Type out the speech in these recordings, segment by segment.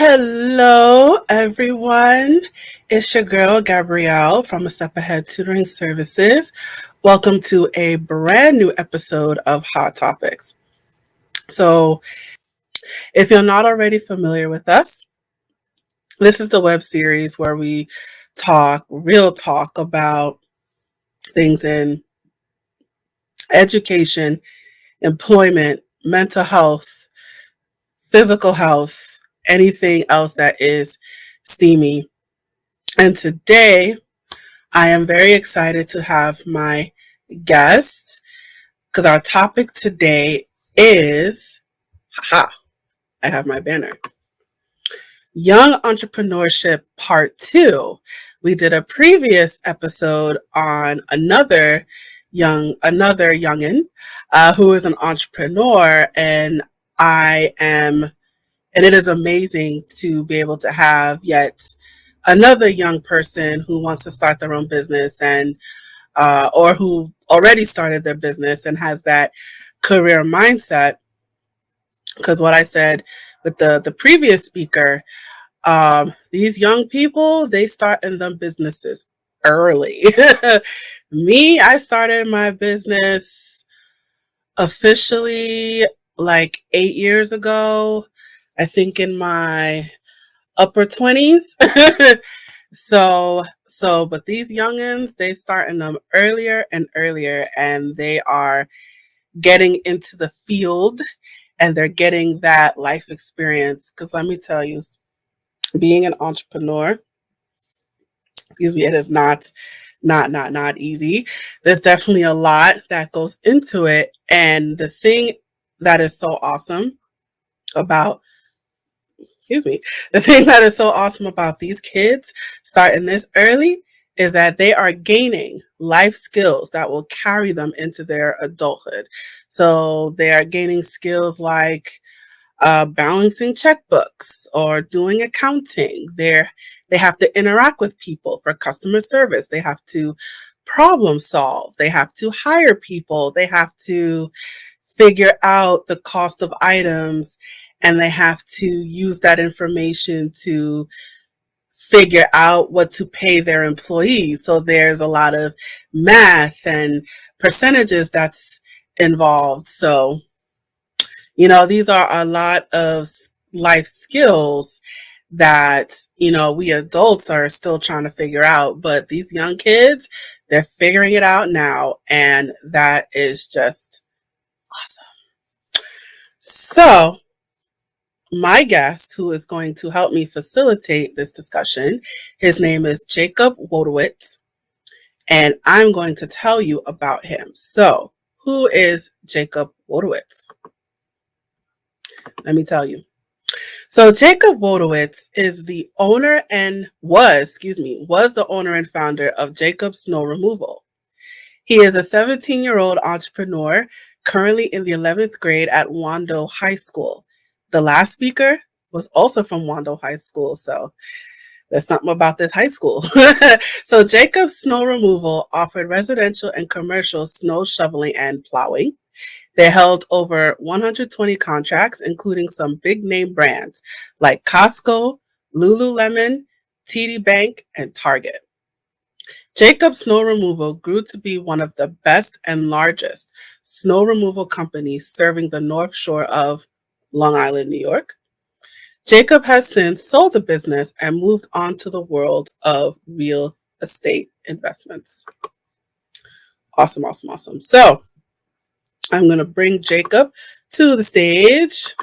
Hello, everyone. It's your girl, Gabrielle from A Step Ahead Tutoring Services. Welcome to a brand new episode of Hot Topics. So, if you're not already familiar with us, this is the web series where we talk, real talk about things in education, employment, mental health, physical health, anything else that is steamy. And today, I am very excited to have my guest because our topic today is, haha, I have my banner, Young Entrepreneurship Part 2. We did a previous episode on another youngin who is an entrepreneur, and it is amazing to be able to have yet another young person who wants to start their own business and or who already started their business and has that career mindset. Because what I said with the previous speaker, these young people, they start in them businesses early. Me, I started my business officially like 8 years ago, I think in my upper 20s. But these youngins, they start in them earlier and earlier, and they are getting into the field and they're getting that life experience. Because let me tell you, being an entrepreneur, it is not easy. There's definitely a lot that goes into it. And the thing that is so awesome about these kids starting this early is that they are gaining life skills that will carry them into their adulthood. So they are gaining skills like balancing checkbooks or doing accounting. They have to interact with people for customer service. They have to problem solve. They have to hire people. They have to figure out the cost of items, and they have to use that information to figure out what to pay their employees. So there's a lot of math and percentages that's involved. So, these are a lot of life skills that, we adults are still trying to figure out. But these young kids, they're figuring it out now. And that is just awesome. So, my guest, who is going to help me facilitate this discussion, his name is Jacob Wojtowicz, and I'm going to tell you about him. So, who is Jacob Wojtowicz? Let me tell you. So, Jacob Wojtowicz is the owner and was the owner and founder of Jacob Snow Removal. He is a 17-year-old entrepreneur currently in the 11th grade at Wando High School. The last speaker was also from Wando High School, so there's something about this high school. So Jacob Snow Removal offered residential and commercial snow shoveling and plowing. They held over 120 contracts, including some big name brands like Costco, Lululemon, TD Bank, and Target. Jacob Snow Removal grew to be one of the best and largest snow removal companies serving the North Shore of Long Island, New York. Jacob has since sold the business and moved on to the world of real estate investments. Awesome. So I'm going to bring Jacob to the stage.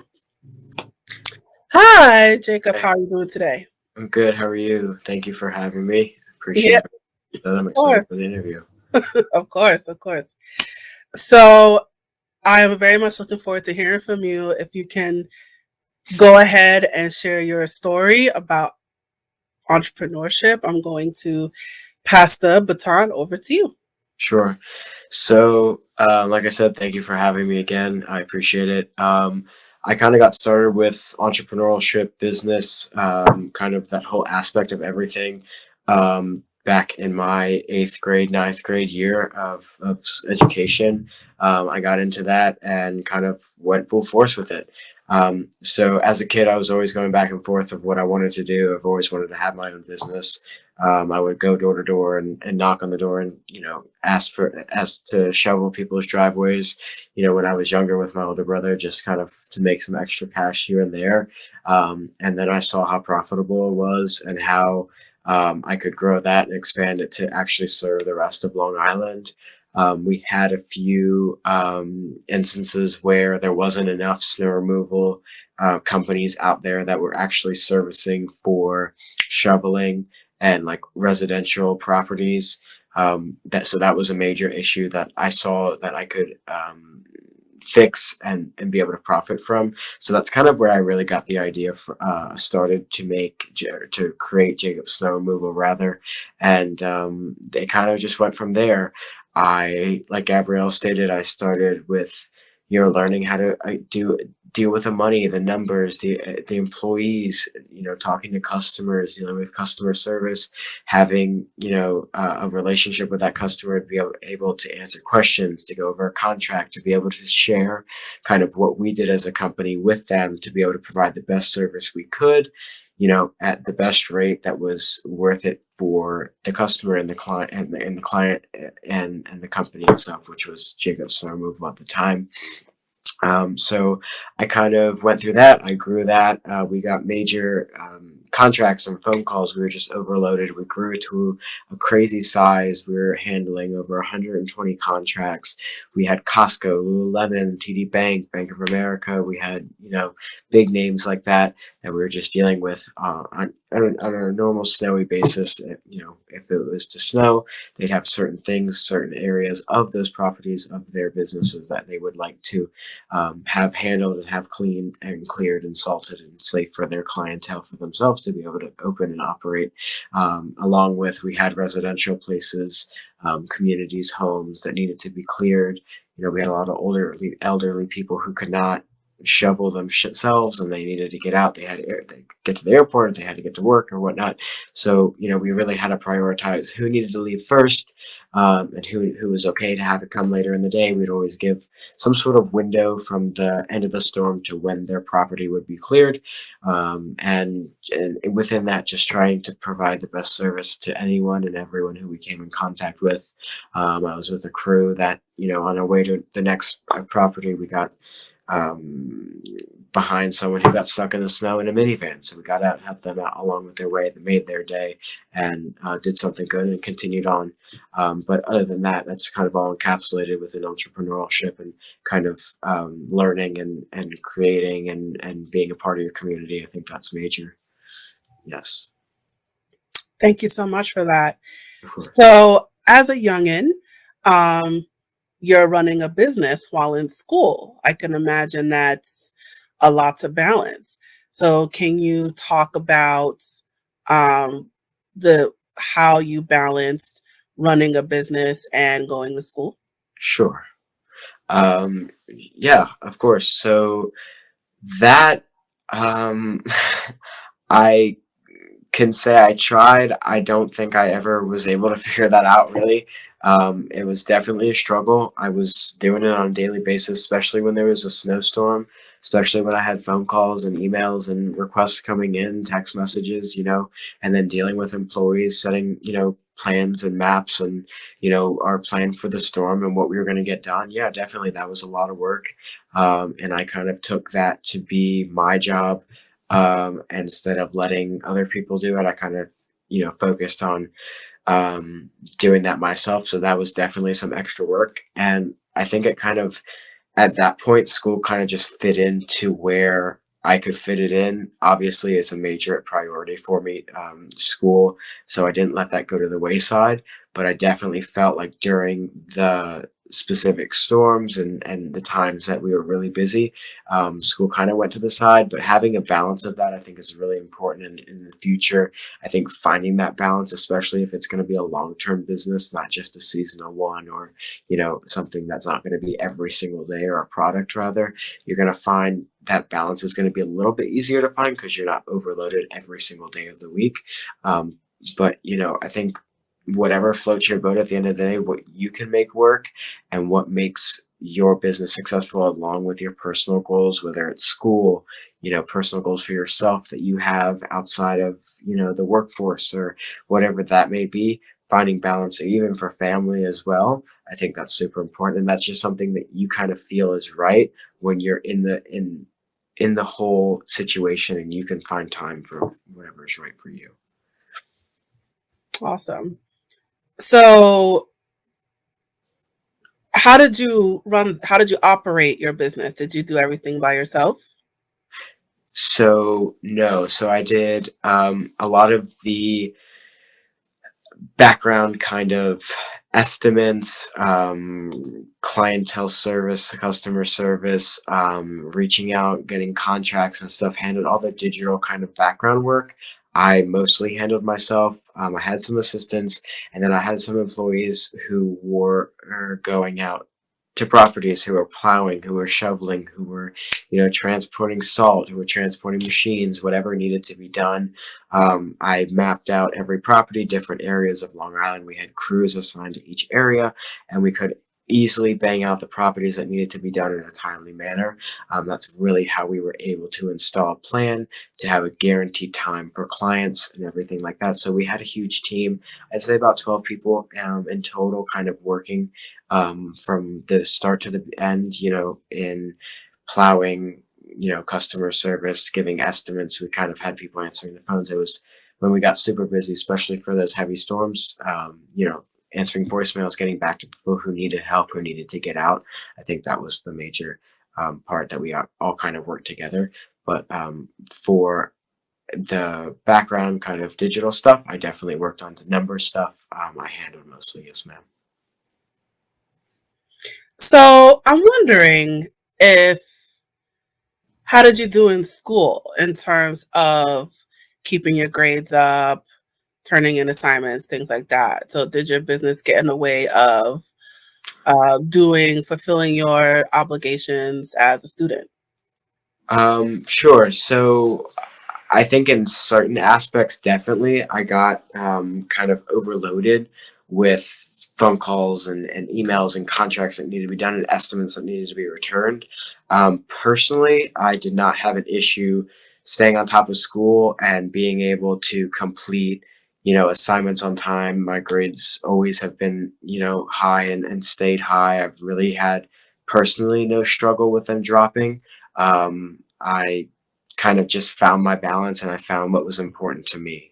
Hi, Jacob. How are you doing today? I'm good. How are you? Thank you for having me. Appreciate it. I'm excited for the interview. Of course. So I am very much looking forward to hearing from you. If you can go ahead and share your story about entrepreneurship, I'm going to pass the baton over to you. Sure. So, like I said, thank you for having me again. I appreciate it. I kind of got started with entrepreneurship, business, kind of that whole aspect of everything back in my 8th grade, 9th grade year of education. I got into that and kind of went full force with it. So as a kid, I was always going back and forth of what I wanted to do. I've always wanted to have my own business. I would go door to door and knock on the door and, ask to shovel people's driveways, when I was younger with my older brother, just kind of to make some extra cash here and there. And then I saw how profitable it was and how I could grow that and expand it to actually serve the rest of Long Island. We had a few instances where there wasn't enough snow removal companies out there that were actually servicing for shoveling and like residential properties. That was a major issue that I saw that I could fix and be able to profit from. So that's kind of where I really got the idea for started to create Jacob Snow Removal rather, and they kind of just went from there. Like Gabrielle stated, I started with learning how to deal with the money, the numbers, the employees, talking to customers, dealing with customer service, having a relationship with that customer to be able to answer questions, to go over a contract, to be able to share kind of what we did as a company with them, to be able to provide the best service we could, at the best rate that was worth it for the customer and the client and the client and the company itself, which was Jacob Snow Removal at the time. So I kind of went through that. I grew that. We got major contracts and phone calls. We were just overloaded. We grew to a crazy size. We were handling over 120 contracts. We had Costco, Lululemon, TD Bank, Bank of America. We had, big names like that we were just dealing with on a normal snowy basis. If it was to snow, they'd have certain things, certain areas of those properties of their businesses that they would like to have handled and have cleaned and cleared and salted and safe for their clientele, for themselves to be able to open and operate. Along with, we had residential places, communities, homes that needed to be cleared. We had a lot of elderly people who could not shovel themselves, and they needed to get out. They had to get to the airport, they had to get to work or whatnot. So we really had to prioritize who needed to leave first, and who was okay to have it come later in the day. We'd always give some sort of window from the end of the storm to when their property would be cleared, and within that, just trying to provide the best service to anyone and everyone who we came in contact with. I was with a crew that on our way to the next property, we got behind someone who got stuck in the snow in a minivan. So we got out and helped them out along with their way. They made their day and did something good and continued on. But other than that, that's kind of all encapsulated within entrepreneurship and kind of learning and creating and being a part of your community. I think that's major. Yes. Thank you so much for that. Of course. So as a youngin, you're running a business while in school. I can imagine that's a lot to balance. So can you talk about how you balanced running a business and going to school? Sure. Yeah, of course. So that I can say I tried. I don't think I ever was able to figure that out really. It was definitely a struggle. I was doing it on a daily basis, especially when there was a snowstorm, especially when I had phone calls and emails and requests coming in, text messages, and then dealing with employees, setting, plans and maps and, our plan for the storm and what we were going to get done. Yeah, definitely. That was a lot of work. And I kind of took that to be my job. Instead of letting other people do it, I kind of, focused on doing that myself. So that was definitely some extra work. And I think it kind of, at that point, school kind of just fit into where I could fit it in. Obviously, it's a major priority for me, school. So I didn't let that go to the wayside. But I definitely felt like during the specific storms and the times that we were really busy, school kind of went to the side. But having a balance of that, I think, is really important in the future. I think finding that balance, especially if it's going to be a long-term business, not just a seasonal one, or something that's not going to be every single day, or a product rather, you're going to find that balance is going to be a little bit easier to find because you're not overloaded every single day of the week. But I think whatever floats your boat at the end of the day, what you can make work and what makes your business successful along with your personal goals, whether it's school, personal goals for yourself that you have outside of, the workforce or whatever that may be, finding balance even for family as well. I think that's super important. And that's just something that you kind of feel is right when you're in the whole situation and you can find time for whatever is right for you. Awesome. So how did you operate your business? Did you do everything by yourself? So no, so I did a lot of the background kind of estimates, clientele service, customer service, reaching out, getting contracts and stuff, handled all the digital kind of background work. I mostly handled myself. I had some assistants, and then I had some employees who were going out to properties, who were plowing, who were shoveling, who were, transporting salt, who were transporting machines, whatever needed to be done. I mapped out every property, different areas of Long Island. We had crews assigned to each area, and we could easily bang out the properties that needed to be done in a timely manner. That's really how we were able to install a plan to have a guaranteed time for clients and everything like that. So we had a huge team. I'd say about 12 people in total, kind of working from the start to the end, in plowing, customer service, giving estimates. We kind of had people answering the phones. It was when we got super busy, especially for those heavy storms, answering voicemails, getting back to people who needed help, who needed to get out. I think that was the major part that we all kind of worked together. But for the background kind of digital stuff, I definitely worked on the number stuff. I handled mostly, yes, ma'am. So I'm wondering if how did you do in school in terms of keeping your grades up, turning in assignments, things like that? So did your business get in the way of fulfilling your obligations as a student? Sure. So I think in certain aspects, definitely, I got kind of overloaded with phone calls and emails and contracts that needed to be done and estimates that needed to be returned. Personally, I did not have an issue staying on top of school and being able to complete, assignments on time. My grades always have been, high and stayed high. I've really had personally no struggle with them dropping. I kind of just found my balance and I found what was important to me.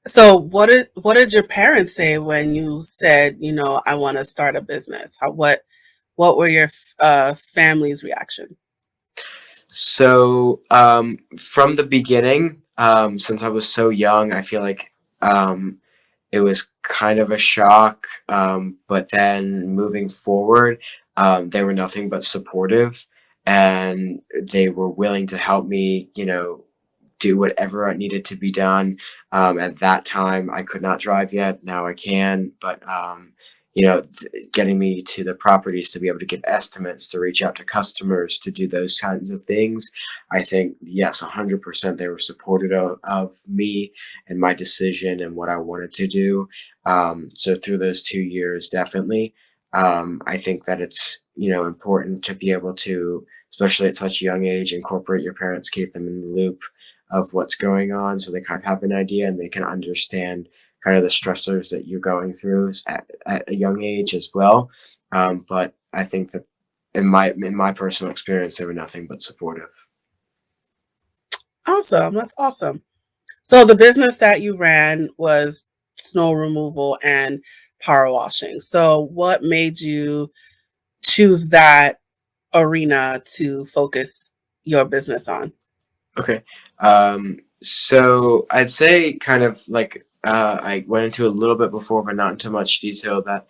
So what did your parents say when you said, I want to start a business? What were your family's reaction? So, from the beginning, since I was so young, I feel like it was kind of a shock. But then moving forward, they were nothing but supportive and they were willing to help me, do whatever needed to be done. At that time, I could not drive yet. Now I can, but getting me to the properties to be able to give estimates, to reach out to customers, to do those kinds of things. I think yes, 100% they were supportive of me and my decision and what I wanted to do. So through those 2 years, definitely, I think that it's important to be able to, especially at such a young age, incorporate your parents, keep them in the loop of what's going on so they kind of have an idea and they can understand kind of the stressors that you're going through at a young age as well. But I think that in my personal experience, they were nothing but supportive. Awesome. That's awesome. So the business that you ran was snow removal and power washing. So what made you choose that arena to focus your business on? Okay. So I'd say kind of like I went into a little bit before, but not into much detail, that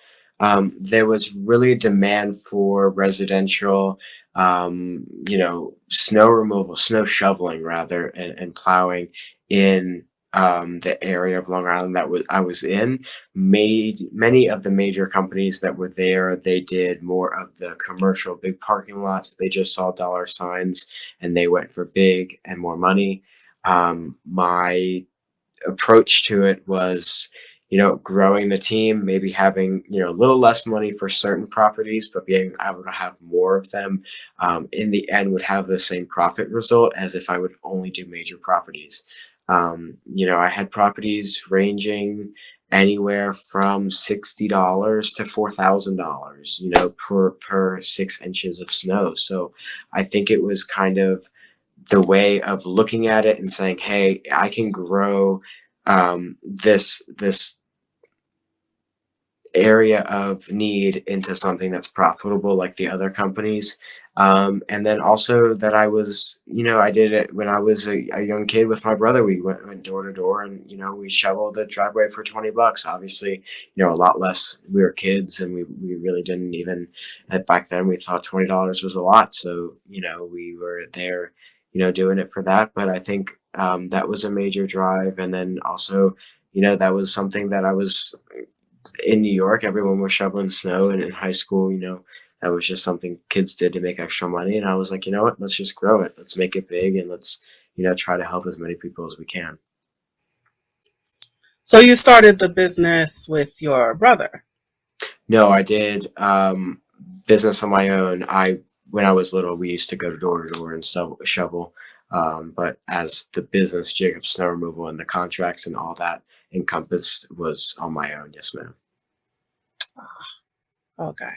there was really a demand for residential, snow removal, snow shoveling rather, and plowing in the area of Long Island that I was in. Made many of the major companies that were there, they did more of the commercial big parking lots. They just saw dollar signs and they went for big and more money. My approach to it was, growing the team, maybe having, a little less money for certain properties, but being able to have more of them, in the end would have the same profit result as if I would only do major properties. I had properties ranging anywhere from $60 to $4,000, per 6 inches of snow. So I think it was kind of the way of looking at it and saying, hey, I can grow this area of need into something that's profitable like the other companies. And then also that I did it when I was a young kid with my brother. We went door to door and, we shoveled the driveway for $20. Obviously, a lot less. We were kids and we really didn't even, back then we thought $20 was a lot. So, we were there, doing it for that. But I think that was a major drive. And then also, that was something that I was in New York. Everyone was shoveling snow, and in high school, that was just something kids did to make extra money. And I was like, you know what, let's just grow it. Let's make it big, and let's, try to help as many people as we can. So you started the business with your brother? No, I did business on my own. When I was little, we used to go door to door and shovel. But as the business, Jacob Snow Removal, and the contracts and all that encompassed was on my own. Yes, ma'am. Okay.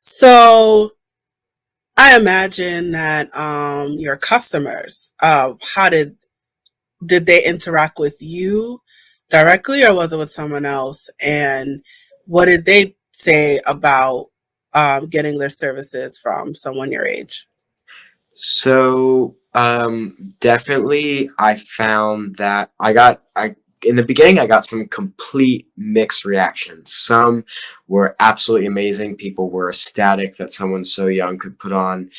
So I imagine that your customers, how did they interact with you directly, or was it with someone else? And what did they say about getting their services from someone your age? So definitely, I found that I in the beginning I got some complete mixed reactions. Some were absolutely amazing. People were ecstatic that someone so young could put on,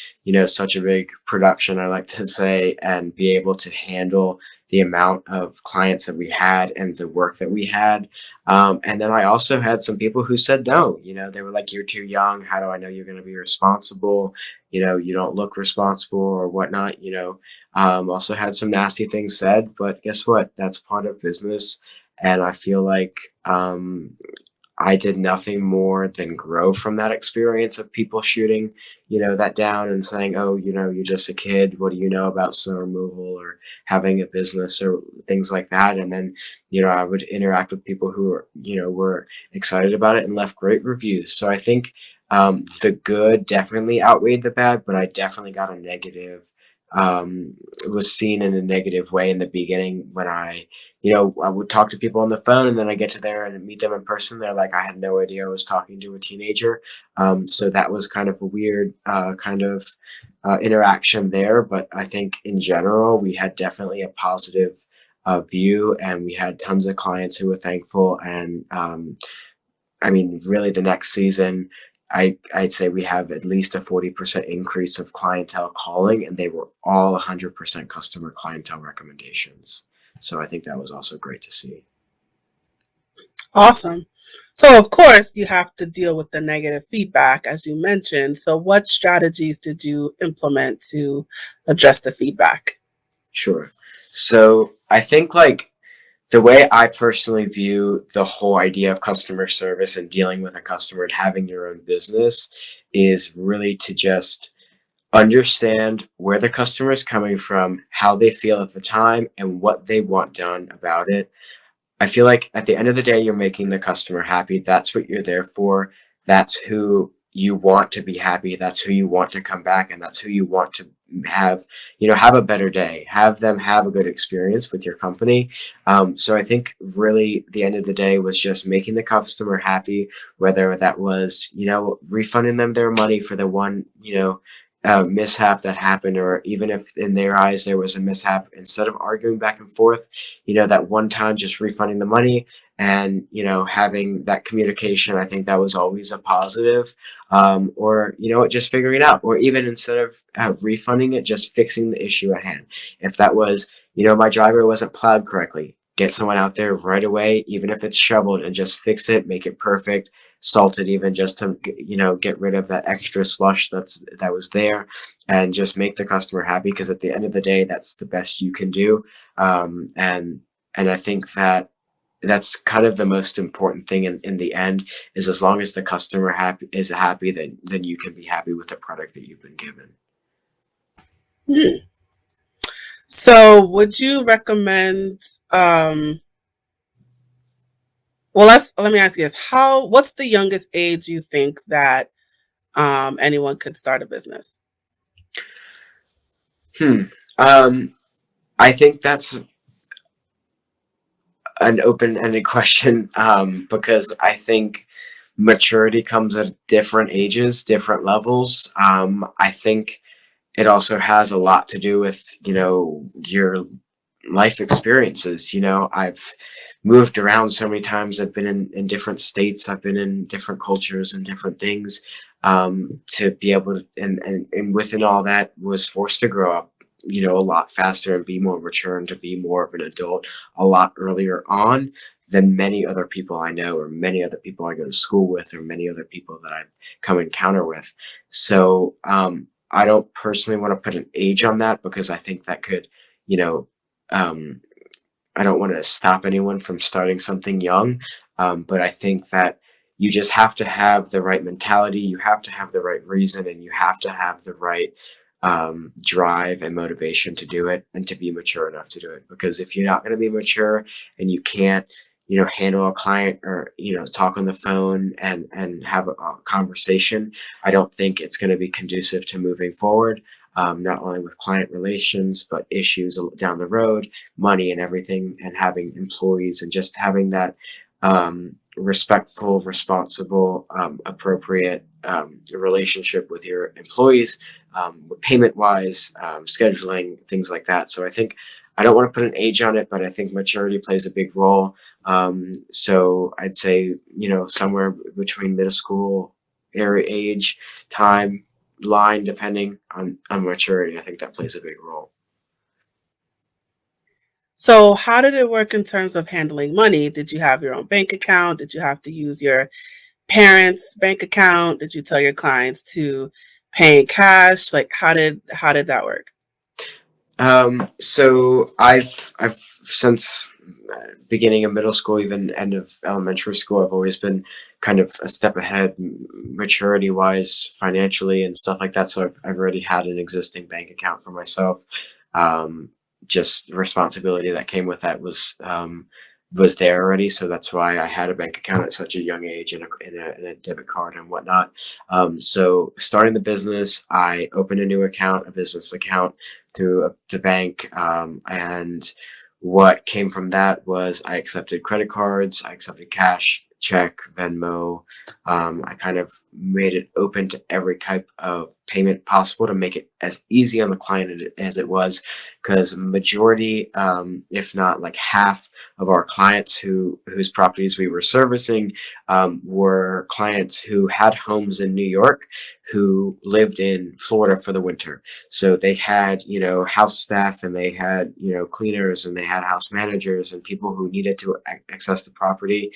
such a big production, I like to say, and be able to handle the amount of clients that we had and the work that we had. And then I also had some people who said no. They were like, "You're too young. How do I know you're going to be responsible? You don't look responsible or whatnot." Also had some nasty things said, but guess what? That's part of business. And I feel like I did nothing more than grow from that experience of people shooting, that down and saying, "Oh, you're just a kid. What do you know about snow removal or having a business or things like that?" And then, I would interact with people who were excited about it and left great reviews. So I think the good definitely outweighed the bad, but I definitely got a negative, was seen in a negative way in the beginning when I would talk to people on the phone, and then I get to there and meet them in person. They're like, I had no idea I was talking to a teenager. So that was kind of a weird kind of interaction there. But I think in general, we had definitely a positive view, and we had tons of clients who were thankful. And really the next season, I'd say we have at least a 40% increase of clientele calling, and they were all 100% customer clientele recommendations. So I think that was also great to see. Awesome. So of course you have to deal with the negative feedback, as you mentioned. So what strategies did you implement to address the feedback? Sure. So I think the way I personally view the whole idea of customer service and dealing with a customer and having your own business is really to just understand where the customer is coming from, how they feel at the time, and what they want done about it. I feel like at the end of the day, you're making the customer happy. That's what you're there for. That's who you want to be happy. That's who you want to come back, and that's who you want to have, have a better day, have them have a good experience with your company. So I think really the end of the day was just making the customer happy, whether that was, refunding them their money for the one, mishap that happened, or even if in their eyes there was a mishap, instead of arguing back and forth, that one time just refunding the money and having that communication. I think that was always a positive. Or just figuring it out, or even instead of refunding it, just fixing the issue at hand. If that was, my driveway wasn't plowed correctly, get someone out there right away, even if it's shoveled, and just fix it, make it perfect, salted even, just to get rid of that extra slush that was there, and just make the customer happy, because at the end of the day, that's the best you can do. And I think that that's kind of the most important thing in the end, is as long as the customer is happy, then you can be happy with the product that you've been given. Hmm. So, would you recommend? Well, let me ask you this: what's the youngest age you think that anyone could start a business? Hmm. Um, I think that's an open-ended question, because I think maturity comes at different ages, different levels. I think it also has a lot to do with, your life experiences. I've moved around so many times. I've been in different states. I've been in different cultures and different things, to be able to, and within all that, was forced to grow up, a lot faster and be more mature and to be more of an adult a lot earlier on than many other people I know, or many other people I go to school with, or many other people that I've come encounter with. So, I don't personally want to put an age on that, because I think that could, you know, um, I don't want to stop anyone from starting something young, but I think that you just have to have the right mentality, you have to have the right reason, and you have to have the right, drive and motivation to do it, and to be mature enough to do it. Because if you're not going to be mature, and you can't, handle a client, or talk on the phone and have a conversation, I don't think it's going to be conducive to moving forward. Not only with client relations, but issues down the road, money and everything, and having employees, and just having that, respectful, responsible, appropriate, relationship with your employees, payment wise, scheduling, things like that. So I think I don't want to put an age on it, but I think maturity plays a big role. So I'd say, somewhere between middle school area age, time line, depending on maturity. I think that plays a big role. So, how did it work in terms of handling money? Did you have your own bank account? Did you have to use your parents' bank account? Did you tell your clients to pay in cash? Like, how did that work? So I've since, beginning of middle school, even end of elementary school, I've always been kind of a step ahead, maturity wise, financially, and stuff like that. So I've already had an existing bank account for myself. Um, just the responsibility that came with that was there already. So that's why I had a bank account at such a young age, and a debit card and whatnot. So starting the business, I opened a new account, a business account, through the bank. And what came from that was I accepted credit cards, I accepted cash, check, Venmo. I kind of made it open to every type of payment possible to make it as easy on the client as it was, because majority, if not like half of our clients whose properties we were servicing, were clients who had homes in New York, who lived in Florida for the winter. So they had, house staff, and they had, cleaners, and they had house managers, and people who needed to access the property.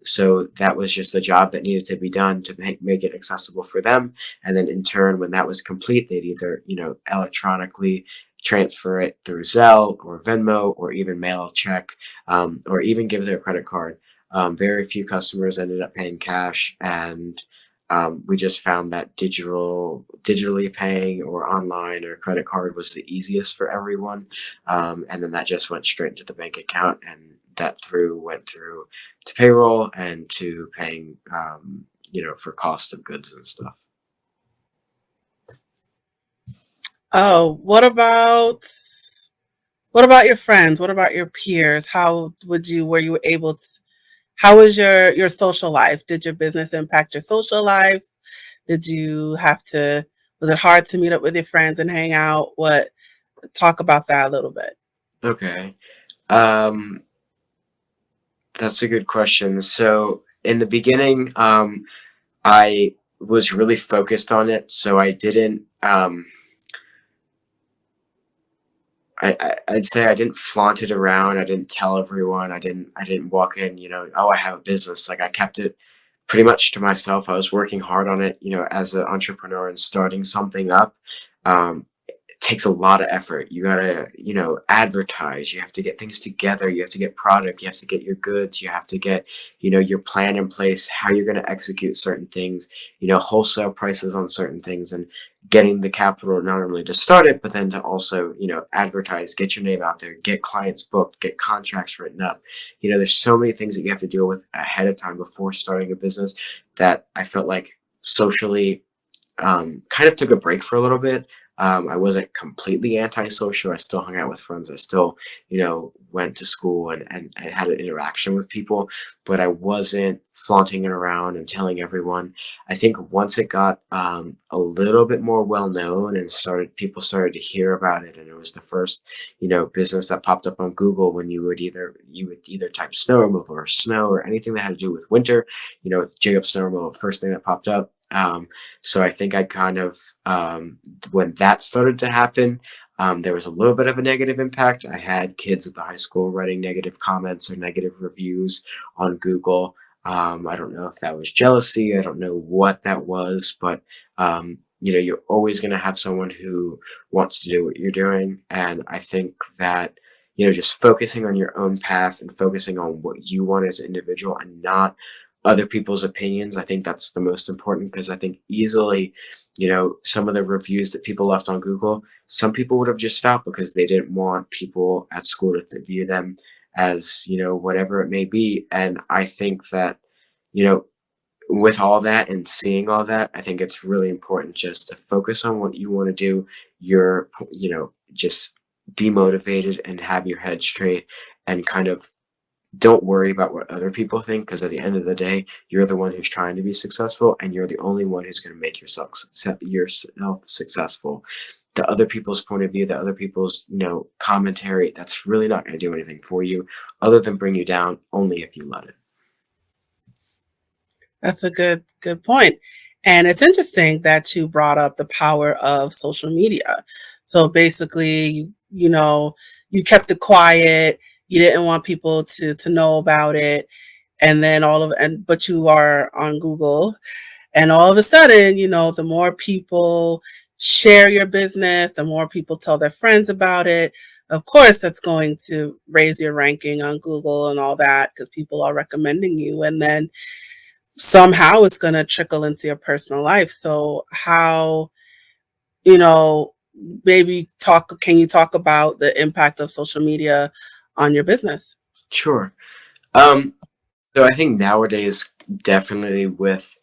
So that was just a job that needed to be done to make it accessible for them. And then in turn, when that was complete, they'd either, electronically transfer it through Zelle or Venmo, or even mail a check, or even give their credit card. Very few customers ended up paying cash, and we just found that digitally paying, or online, or credit card was the easiest for everyone. And then that just went straight into the bank account, and that went through to payroll, and to paying, for cost of goods and stuff. Oh, what about your friends? What about your peers? Were you able to, how was your social life? Did your business impact your social life? Did you have to, was it hard to meet up with your friends and hang out? Talk about that a little bit. Okay. Um, that's a good question. So in the beginning, I was really focused on it, so I didn't. I'd say I didn't flaunt it around. I didn't tell everyone. I didn't walk in, oh, I have a business. Like, I kept it pretty much to myself. I was working hard on it, as an entrepreneur and starting something up. Um, takes a lot of effort. You gotta, advertise. You have to get things together. You have to get product. You have to get your goods. You have to get, your plan in place, how you're gonna execute certain things, wholesale prices on certain things, and getting the capital not only to start it, but then to also, advertise, get your name out there, get clients booked, get contracts written up. There's so many things that you have to deal with ahead of time before starting a business that I felt like socially kind of took a break for a little bit. I wasn't completely antisocial. I still hung out with friends. I still, went to school and I had an interaction with people, but I wasn't flaunting it around and telling everyone. I think once it got a little bit more well known and people started to hear about it, and it was the first, business that popped up on Google when you would either type snow removal or snow or anything that had to do with winter, Jacob snow removal, first thing that popped up. So I think I kind of, when that started to happen, there was a little bit of a negative impact. I had kids at the high school writing negative comments or negative reviews on Google. I don't know if that was jealousy. I don't know what that was, but you're always going to have someone who wants to do what you're doing. And I think that, just focusing on your own path and focusing on what you want as an individual and not other people's opinions. I think that's the most important, because I think easily, some of the reviews that people left on Google, some people would have just stopped because they didn't want people at school to view them as, whatever it may be. And I think that, you know, with all that and seeing all that, I think it's really important just to focus on what you want to do. Just be motivated and have your head straight, and kind of don't worry about what other people think, because at the end of the day, you're the one who's trying to be successful, and you're the only one who's going to make yourself successful. The other people's point of view, the other people's commentary, that's really not going to do anything for you other than bring you down, only if you let it. That's a good point. And it's interesting that you brought up the power of social media. So basically, you kept it quiet. You didn't want people to know about it. And then but you are on Google, and all of a sudden, the more people share your business, the more people tell their friends about it. Of course, that's going to raise your ranking on Google and all that, because people are recommending you. And then somehow it's going to trickle into your personal life. So how, you know, can you talk about the impact of social media on your business? Sure. Um, so I think nowadays, definitely with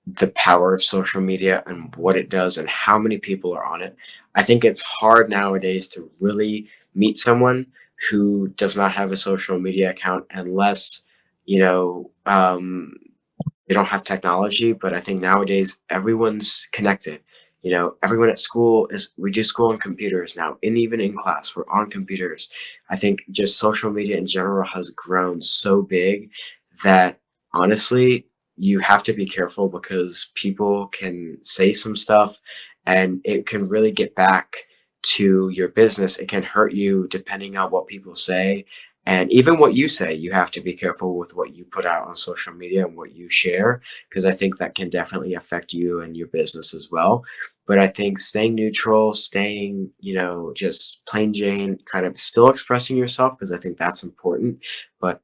the power of social media and what it does and how many people are on it, I think it's hard nowadays to really meet someone who does not have a social media account unless, you know, um, they don't have technology. But I think nowadays everyone's connected. Everyone at school we do school on computers now, and even in class, we're on computers. I think just social media in general has grown so big that honestly, you have to be careful, because people can say some stuff and it can really get back to your business. It can hurt you depending on what people say. And even what you say, you have to be careful with what you put out on social media and what you share, because I think that can definitely affect you and your business as well. But I think staying neutral, staying, just plain Jane, kind of still expressing yourself, because I think that's important. But,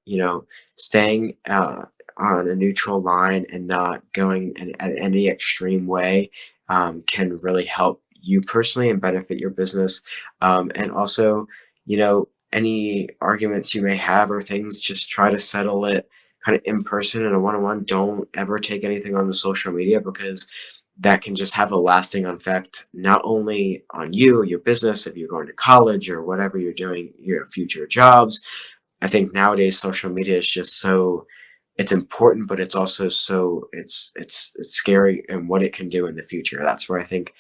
staying on a neutral line and not going in any extreme way can really help you personally and benefit your business. And also, any arguments you may have or things, just try to settle it kind of in person in a one-on-one. Don't ever take anything on the social media, because that can just have a lasting effect, not only on you, your business, if you're going to college or whatever you're doing, your future jobs. I think nowadays social media is just so, it's important, but it's also so, it's scary and what it can do in the future. That's where I think,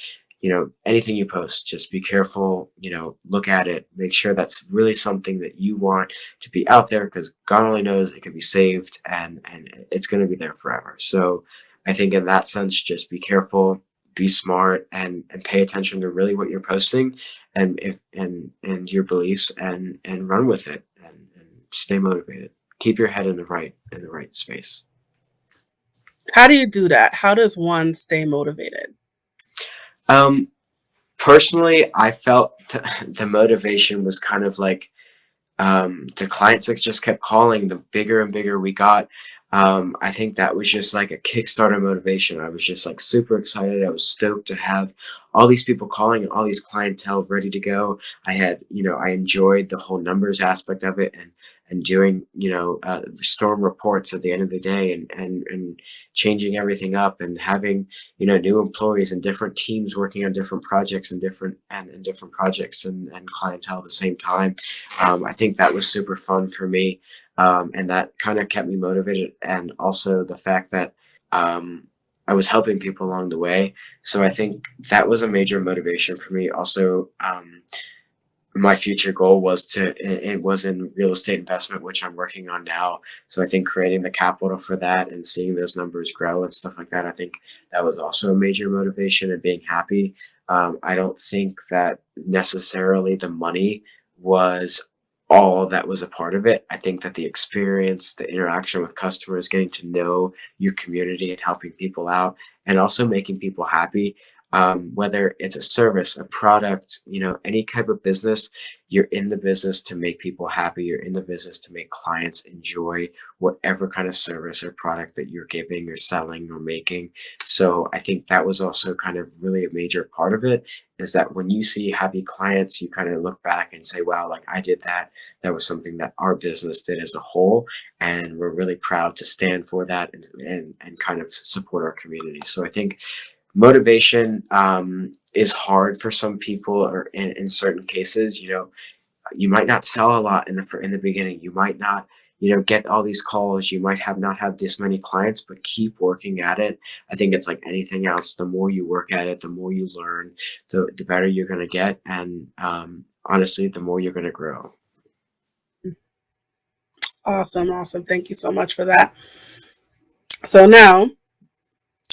anything you post, just be careful, look at it, make sure that's really something that you want to be out there, because God only knows it can be saved, and it's going to be there forever. So I think in that sense, just be careful, be smart, and pay attention to really what you're posting, and your beliefs, and run with it, and stay motivated. Keep your head in the right space. How do you do that? How does one stay motivated? Um, Personally, I felt the motivation was kind of like the clients that just kept calling, the bigger and bigger we got. I think that was just like a Kickstarter motivation. I was just like super excited. I was stoked to have all these people calling and all these clientele ready to go. I had, I enjoyed the whole numbers aspect of it, and doing, storm reports at the end of the day, and changing everything up, and having, new employees and different teams working on different projects and different projects and clientele at the same time. I think that was super fun for me, and that kind of kept me motivated. And also the fact that I was helping people along the way. So I think that was a major motivation for me. Also, my future goal was it was in real estate investment, which I'm working on now. So I think creating the capital for that and seeing those numbers grow and stuff like that, I think that was also a major motivation, and being happy. I don't think that necessarily the money was all that was a part of it. I think that the experience, the interaction with customers, getting to know your community and helping people out, and also making people happy, whether it's a service, a product, any type of business, you're in the business to make people happy. You're in the business to make clients enjoy whatever kind of service or product that you're giving or selling or making. So I think that was also kind of really a major part of it, is that when you see happy clients, you kind of look back and say, wow, like I did that. That was something that our business did as a whole. And we're really proud to stand for that, and kind of support our community. So I think motivation is hard for some people, or in certain cases. You might not sell a lot in the beginning. You might not, get all these calls. You might have not have this many clients, but keep working at it. I think it's like anything else. The more you work at it, the more you learn, the better you're going to get. And honestly, the more you're going to grow. Awesome, awesome. Thank you so much for that. So now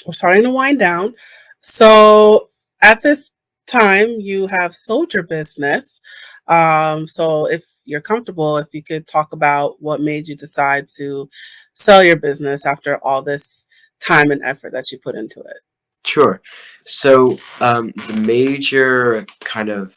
we're starting to wind down. So at this time, you have sold your business. So if you're comfortable, if you could talk about what made you decide to sell your business after all this time and effort that you put into it. Sure. So the major kind of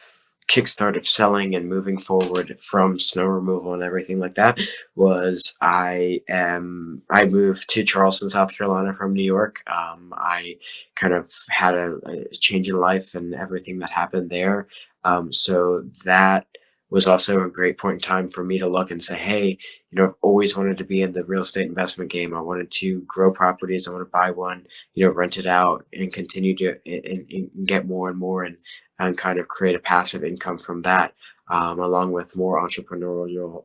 kickstart of selling and moving forward from snow removal and everything like that was I moved to Charleston, South Carolina from New York. I kind of had a change in life and everything that happened there. So that was also a great point in time for me to look and say, hey, I've always wanted to be in the real estate investment game. I wanted to grow properties. I want to buy one, rent it out, and continue to and get more and more, and kind of create a passive income from that, along with more entrepreneurial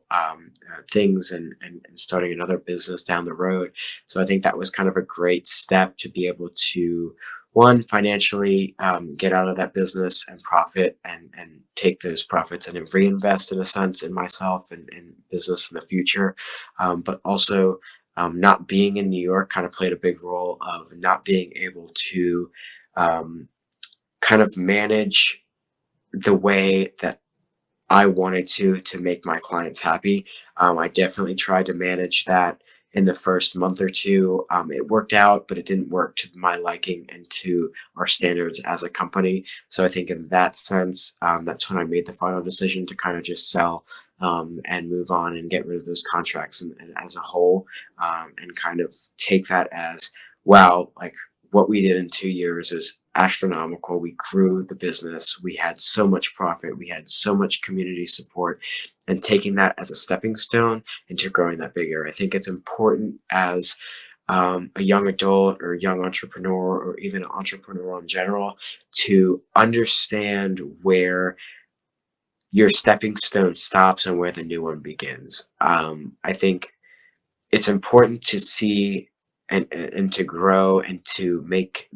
things, and starting another business down the road. So I think that was kind of a great step to be able to, one, financially get out of that business and profit, and take those profits and then reinvest in a sense in myself and business in the future. But also, not being in New York kind of played a big role of not being able to kind of manage the way that I wanted to make my clients happy. I definitely tried to manage that in the first month or two. It worked out, but it didn't work to my liking and to our standards as a company. So I think in that sense, that's when I made the final decision to kind of just sell, and move on and get rid of those contracts, and as a whole, and kind of take that as, wow, like what we did in 2 years is astronomical. We grew the business. We had so much profit. We had so much community support, and taking that as a stepping stone into growing that bigger. I think it's important as a young adult or a young entrepreneur, or even an entrepreneur in general, to understand where your stepping stone stops and where the new one begins. I think it's important to see, and to grow, and to make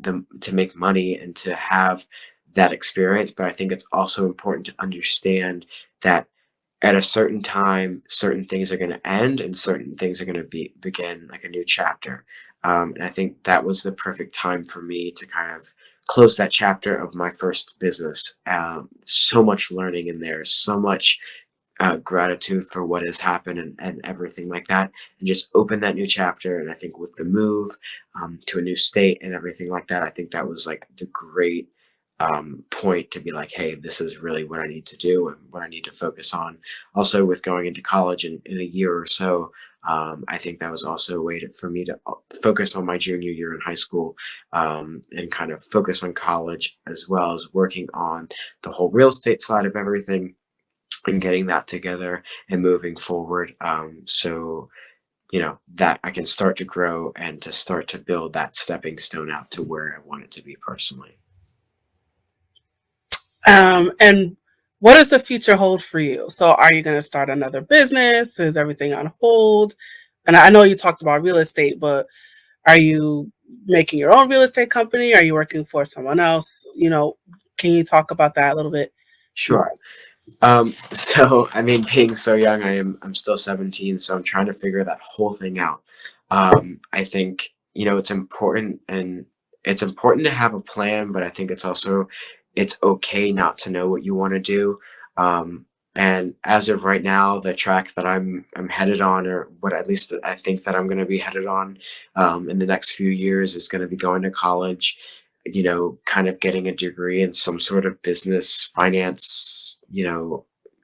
money and to have that experience. But I think it's also important to understand that at a certain time, certain things are going to end and certain things are going to begin, like a new chapter. And I think that was the perfect time for me to kind of close that chapter of my first business. So much learning in there, so much gratitude for what has happened, and everything like that, and just open that new chapter. And I think with the move to a new state and everything like that, I think that was like the great point to be like, hey, this is really what I need to do and what I need to focus on. Also, with going into college in a year or so, I think that was also a way for me to focus on my junior year in high school, and kind of focus on college as well as working on the whole real estate side of everything and getting that together and moving forward. So, that I can start to grow and to start to build that stepping stone out to where I want it to be personally. And what does the future hold for you? So are you going to start another business? Is everything on hold? And I know you talked about real estate, but are you making your own real estate company? Are you working for someone else? Can you talk about that a little bit more? Sure. So I mean, being so young, I'm still 17, so I'm trying to figure that whole thing out. I think, it's important to have a plan, but I think it's okay not to know what you want to do. Um, and as of right now, the track that I'm headed on, or what at least I think that I'm going to be headed on, in the next few years, is going to be going to college. Kind of getting a degree in some sort of business, finance,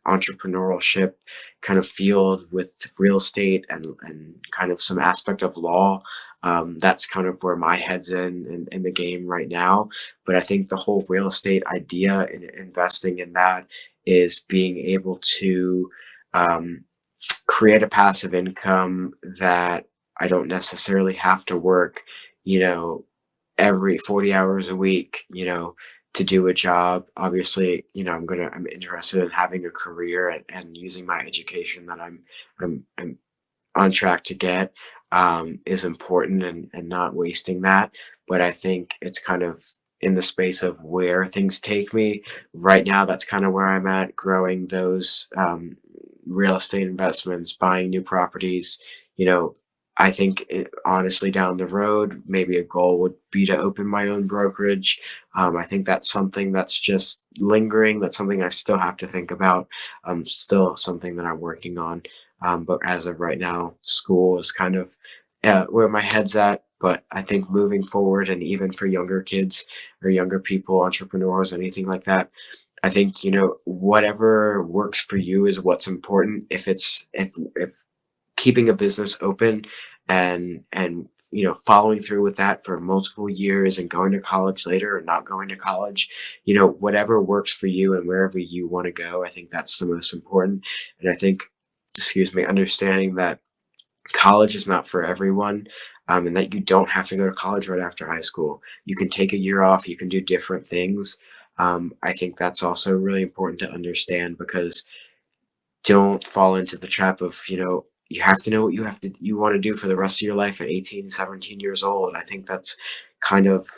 entrepreneurship kind of field with real estate and kind of some aspect of law. That's kind of where my head's in the game right now. But I think the whole real estate idea and investing in that is being able to um, create a passive income that I don't necessarily have to work, you know, every 40 hours a week, to do a job. Obviously, I'm interested in having a career and using my education that I'm on track to get, is important, and not wasting that. But I think it's kind of in the space of where things take me. Right now, that's kind of where I'm at, growing those real estate investments, buying new properties. You know, I think honestly, down the road, maybe a goal would be to open my own brokerage. I think that's something that's just lingering. That's something I still have to think about. Still something that I'm working on. But as of right now, school is kind of where my head's at. But I think moving forward, and even for younger kids or younger people, entrepreneurs, anything like that, I think, whatever works for you is what's important. If keeping a business open and following through with that for multiple years and going to college later or not going to college, whatever works for you and wherever you want to go, I think that's the most important. And I think, excuse me, understanding that college is not for everyone, and that you don't have to go to college right after high school. You can take a year off, you can do different things. I think that's also really important to understand, because don't fall into the trap of, you have to know what you want to do for the rest of your life at 18, 17 years old. I think that's kind of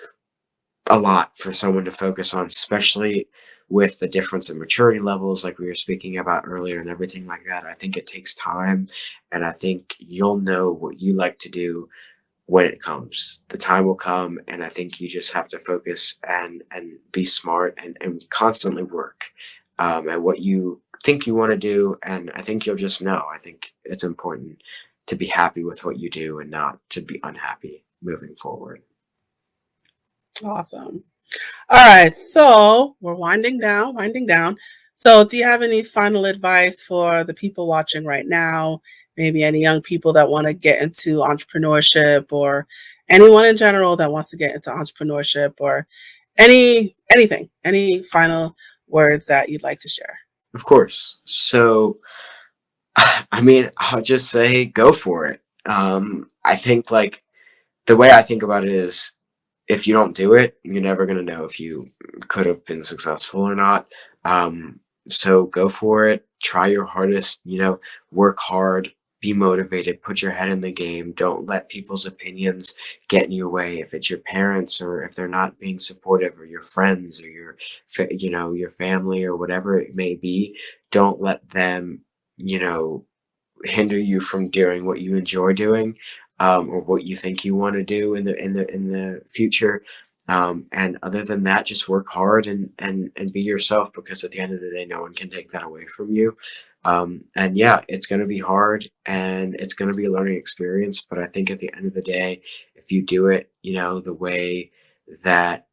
a lot for someone to focus on, especially with the difference in maturity levels, like we were speaking about earlier, and everything like that. I think it takes time, and I think you'll know what you like to do when it comes. The time will come, and I think you just have to focus and be smart and constantly work at what you think you want to do, and I think you'll just know. I think it's important to be happy with what you do and not to be unhappy moving forward. Awesome. All right, so we're winding down, winding down. So, do you have any final advice for the people watching right now? Maybe any young people that want to get into entrepreneurship, or anyone in general that wants to get into entrepreneurship, or anything, any final words that you'd like to share? Of course. So, I mean, I'll just say go for it. I think, like, the way I think about it is, if you don't do it, you're never going to know if you could have been successful or not. So go for it. Try your hardest, work hard, be motivated, put your head in the game. Don't let people's opinions get in your way. If it's your parents, or if they're not being supportive, or your friends, or your family, or whatever it may be, don't let them, you know, hinder you from doing what you enjoy doing, or what you think you want to do in the future. And other than that, just work hard and be yourself, because at the end of the day, no one can take that away from you. And yeah, it's going to be hard, and it's going to be a learning experience. But I think at the end of the day, if you do it, the way that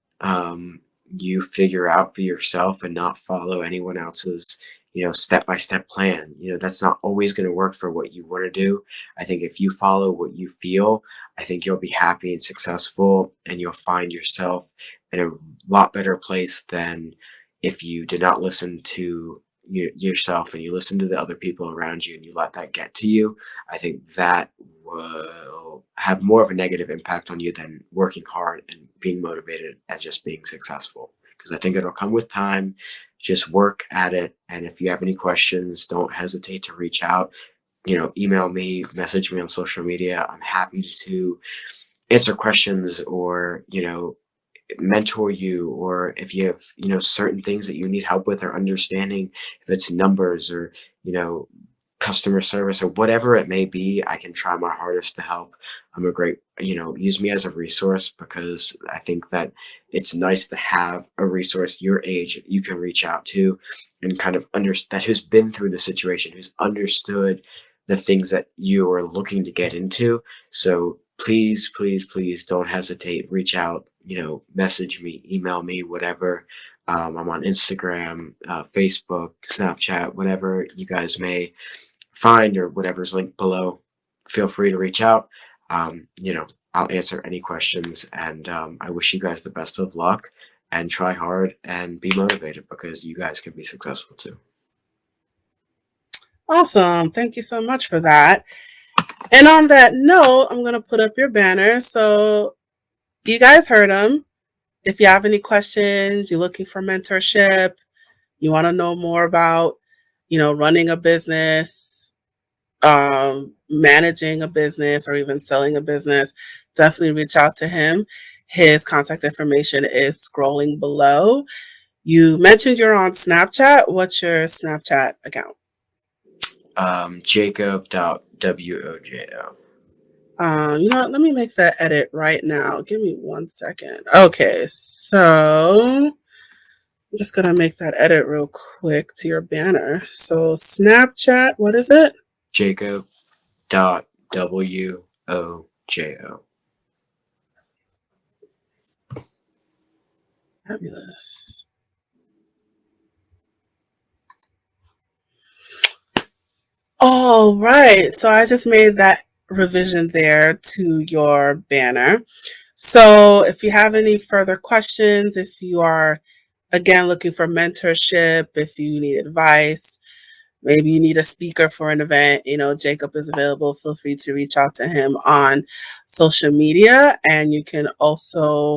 you figure out for yourself and not follow anyone else's, step-by-step plan. That's not always going to work for what you want to do. I think if you follow what you feel, I think you'll be happy and successful, and you'll find yourself in a lot better place than if you did not listen to yourself, and you listen to the other people around you, and you let that get to you. I think that will have more of a negative impact on you than working hard and being motivated and just being successful. Because I think it'll come with time. Just work at it. And if you have any questions, don't hesitate to reach out. Email me, message me on social media. I'm happy to answer questions, or, mentor you, or if you have, certain things that you need help with or understanding, if it's numbers or, customer service or whatever it may be, I can try my hardest to help. I'm a great, use me as a resource, because I think that it's nice to have a resource your age you can reach out to, and kind of understand, who's been through the situation, who's understood the things that you are looking to get into. So please, please, please don't hesitate. Reach out, message me, email me, whatever. I'm on Instagram, Facebook, Snapchat, whatever you guys may find, or whatever's linked below. Feel free to reach out. I'll answer any questions, and I wish you guys the best of luck, and try hard and be motivated, because you guys can be successful too. Awesome. Thank you so much for that. And on that note, I'm going to put up your banner. So you guys heard him. If you have any questions, you're looking for mentorship, you want to know more about, running a business, managing a business, or even selling a business, definitely reach out to him. His contact information is scrolling below. You mentioned you're on Snapchat. What's your Snapchat account? Jacob.wojo. Let me make that edit right now. Give me 1 second. Okay, so I'm just going to make that edit real quick to your banner. So Snapchat, what is it? Jacob.wojo. Fabulous. All right. So I just made that revision there to your banner. So if you have any further questions, if you are, again, looking for mentorship, if you need advice, maybe you need a speaker for an event, Jacob is available. Feel free to reach out to him on social media, and you can also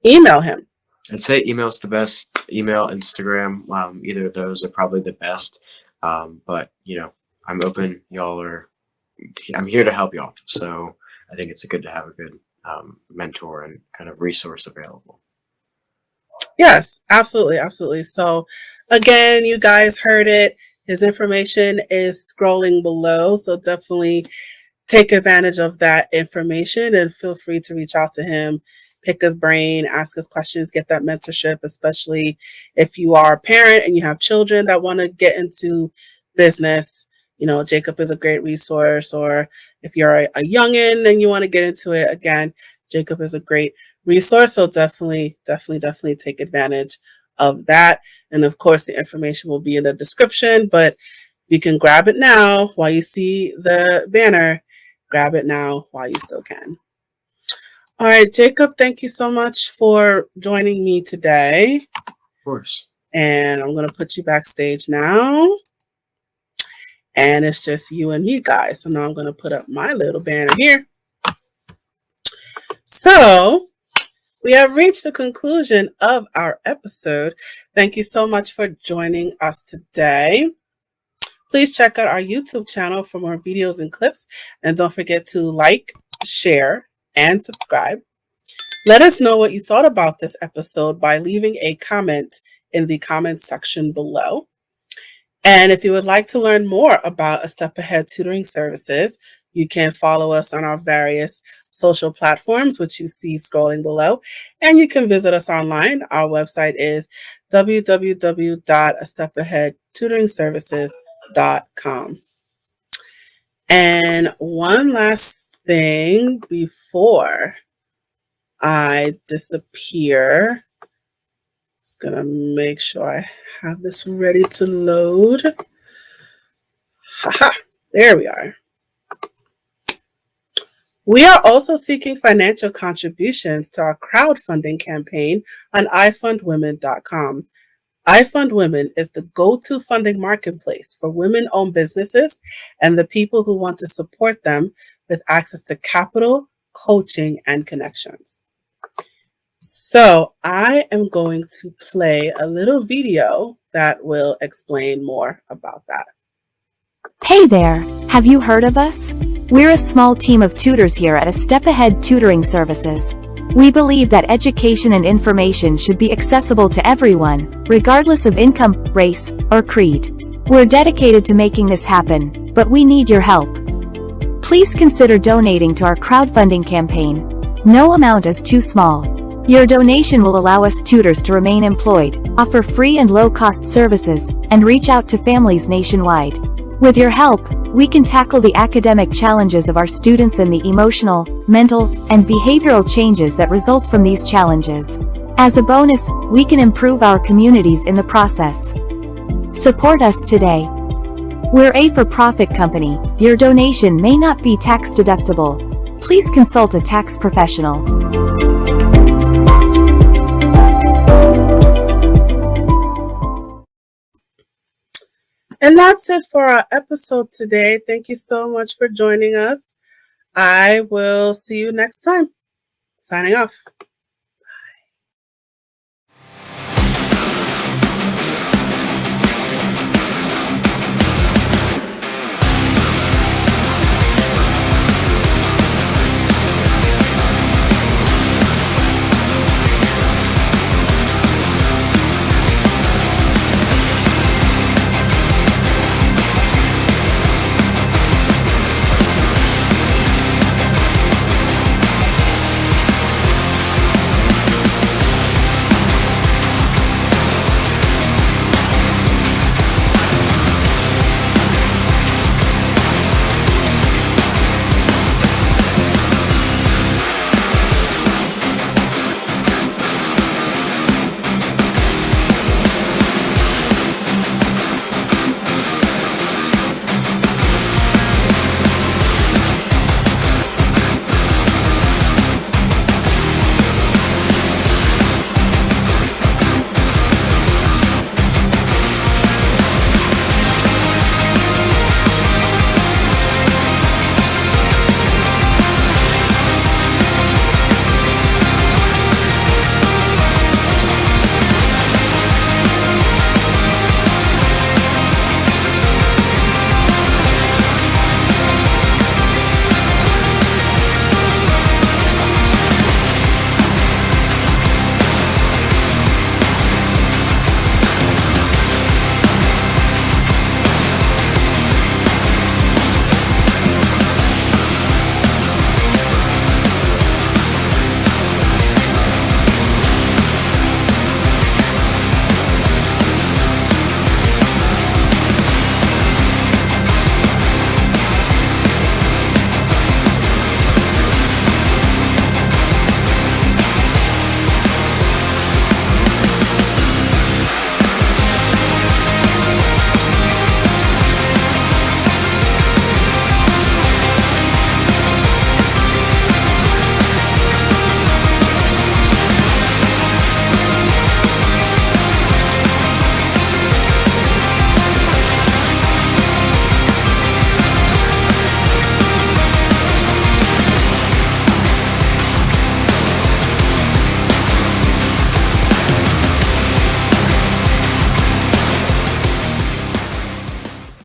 email him. I'd say email's the best. Email, Instagram, either of those are probably the best. But I'm open. I'm here to help y'all. So I think it's good to have a good mentor and kind of resource available. Yes, absolutely, absolutely. So again, you guys heard it. His information is scrolling below. So definitely take advantage of that information, and feel free to reach out to him, pick his brain, ask his questions, get that mentorship, especially if you are a parent and you have children that want to get into business. Jacob is a great resource. Or if you're a youngin and you want to get into it, again, Jacob is a great resource. So definitely take advantage of that. And of course, the information will be in the description, but you can grab it now while you see the banner. Grab it now while you still can. All right, Jacob, thank you so much for joining me today. Of course. And I'm going to put you backstage now. And it's just you and me, guys. So now I'm going to put up my little banner here. So we have reached the conclusion of our episode. Thank you so much for joining us today. Please check out our YouTube channel for more videos and clips. And don't forget to like, share, and subscribe. Let us know what you thought about this episode by leaving a comment in the comments section below. And if you would like to learn more about A Step Ahead Tutoring Services, you can follow us on our various social platforms, which you see scrolling below. And you can visit us online. Our website is www.astepaheadtutoringservices.com. And one last thing before I disappear. Just gonna make sure I have this ready to load. Haha, there we are. We are also seeking financial contributions to our crowdfunding campaign on ifundwomen.com. iFundWomen is the go-to funding marketplace for women-owned businesses and the people who want to support them with access to capital, coaching, and connections. So I am going to play a little video that will explain more about that. Hey there, have you heard of us? We're a small team of tutors here at A Step Ahead Tutoring Services. We believe that education and information should be accessible to everyone, regardless of income, race, or creed. We're dedicated to making this happen, but we need your help. Please consider donating to our crowdfunding campaign. No amount is too small. Your donation will allow us tutors to remain employed, offer free and low-cost services, and reach out to families nationwide. With your help, we can tackle the academic challenges of our students and the emotional, mental, and behavioral changes that result from these challenges. As a bonus, we can improve our communities in the process. Support us today. We're a for-profit company. Your donation may not be tax-deductible. Please consult a tax professional. And that's it for our episode today. Thank you so much for joining us. I will see you next time. Signing off.